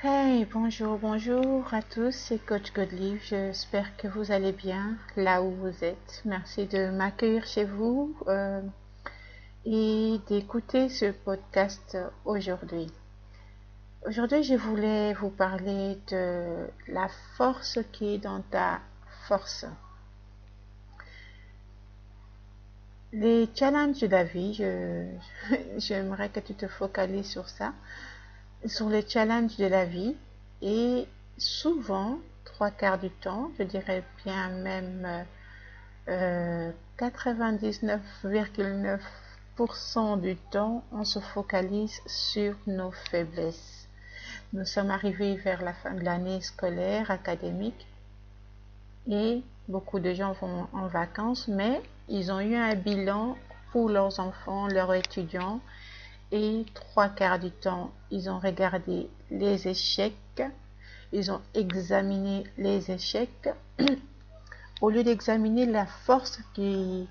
Hey, bonjour à tous, c'est Coach Godlive. J'espère que vous allez bien là où vous êtes. Merci de m'accueillir chez vous et d'écouter ce podcast aujourd'hui. Aujourd'hui, je voulais vous parler de la force qui est dans ta force. Les challenges de la vie, j'aimerais que tu te focalises sur ça, sur les challenges de la vie et souvent, trois quarts du temps, je dirais bien même 99,9% du temps, on se focalise sur nos faiblesses. Nous sommes arrivés vers la fin de l'année scolaire, académique, et beaucoup de gens vont en vacances, mais ils ont eu un bilan pour leurs enfants, leurs étudiants, et trois quarts du temps, ils ont regardé les échecs, ils ont examiné les échecs, au lieu d'examiner la force du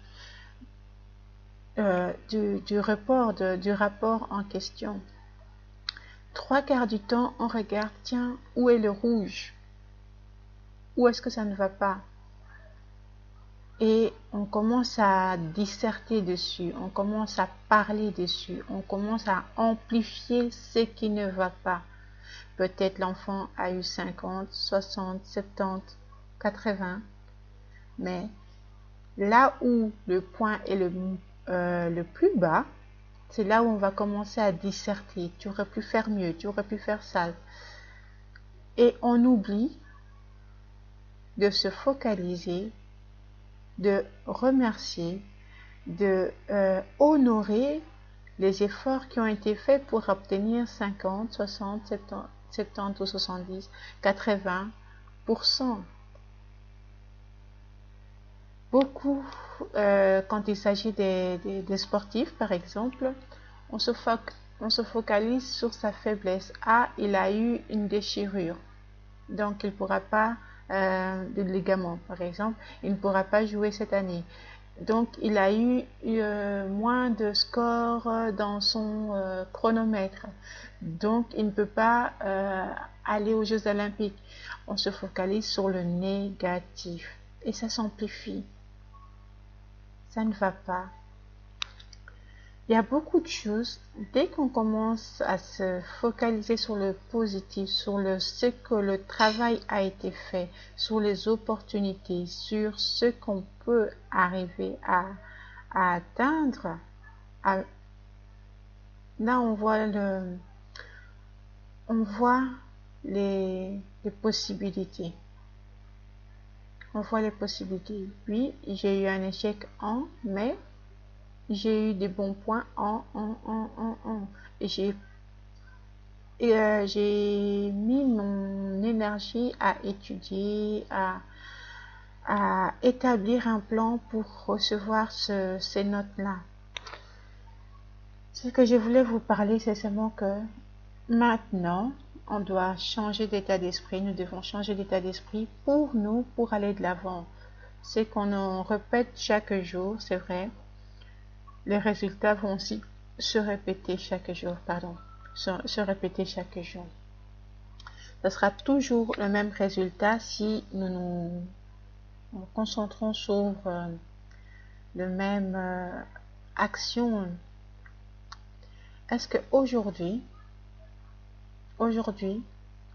rapport en question. Trois quarts du temps, on regarde, tiens, où est le rouge? Où est-ce que ça ne va pas? Et on commence à disserter dessus, on commence à parler dessus, on commence à amplifier ce qui ne va pas. Peut-être l'enfant a eu 50, 60, 70, 80, mais là où le point est le plus bas, c'est là où on va commencer à disserter. Tu aurais pu faire mieux, tu aurais pu faire ça. Et on oublie de se focaliser, de remercier, de honorer les efforts qui ont été faits pour obtenir 50, 60, 70 ou 70, 80%. Beaucoup, quand il s'agit des sportifs, par exemple, on se focalise sur sa faiblesse. Ah, il a eu une déchirure, donc il ne pourra pas, de ligament, par exemple, il ne pourra pas jouer cette année. Donc, il a eu moins de score dans son chronomètre. Donc, il ne peut pas aller aux Jeux Olympiques. On se focalise sur le négatif. Et ça s'amplifie. Ça ne va pas. Il y a beaucoup de choses. Dès qu'on commence à se focaliser sur le positif, sur ce que le travail a été fait, sur les opportunités, sur ce qu'on peut arriver à atteindre, là on voit les possibilités. On voit les possibilités. Oui, j'ai eu un échec mais j'ai eu des bons points et j'ai mis mon énergie à étudier, à établir un plan pour recevoir ces notes-là. Ce que je voulais vous parler, c'est seulement que maintenant, on doit changer d'état d'esprit. Nous devons changer d'état d'esprit pour nous, pour aller de l'avant. C'est qu'on en répète chaque jour, c'est vrai. Les résultats vont aussi se répéter chaque jour, se répéter chaque jour. Ce sera toujours le même résultat si nous nous concentrons sur le même action. Est-ce qu'aujourd'hui, on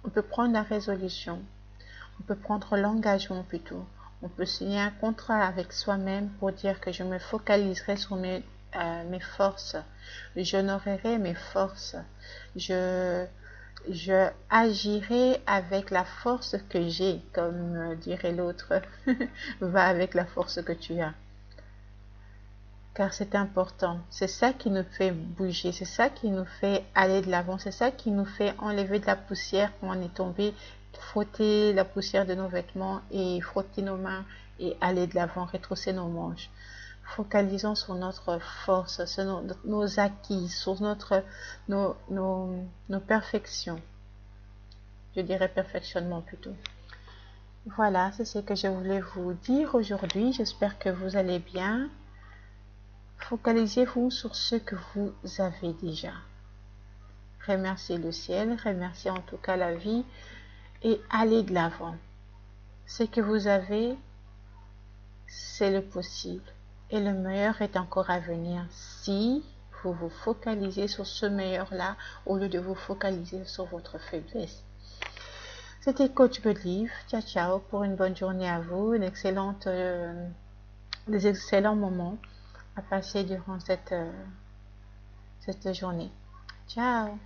peut prendre la résolution, on peut prendre l'engagement plutôt, on peut signer un contrat avec soi-même pour dire que je me focaliserai sur mes forces, j'honorerai mes forces, je agirai avec la force que j'ai, comme dirait l'autre, va avec la force que tu as. Car c'est important, c'est ça qui nous fait bouger, c'est ça qui nous fait aller de l'avant, c'est ça qui nous fait enlever de la poussière quand on est tombé, frotter la poussière de nos vêtements et frotter nos mains et aller de l'avant, retrousser nos manches. Focalisons sur notre force, sur nos acquis, sur nos perfections. Je dirais perfectionnement plutôt. Voilà, c'est ce que je voulais vous dire aujourd'hui. J'espère que vous allez bien. Focalisez-vous sur ce que vous avez déjà. remerciez le ciel, remerciez en tout cas la vie et allez de l'avant. Ce que vous avez, c'est le possible et le meilleur est encore à venir si vous vous focalisez sur ce meilleur-là au lieu de vous focaliser sur votre faiblesse. C'était Coach Godlive. Ciao, ciao pour une bonne journée à vous, des excellents moments à passer durant cette journée. Ciao.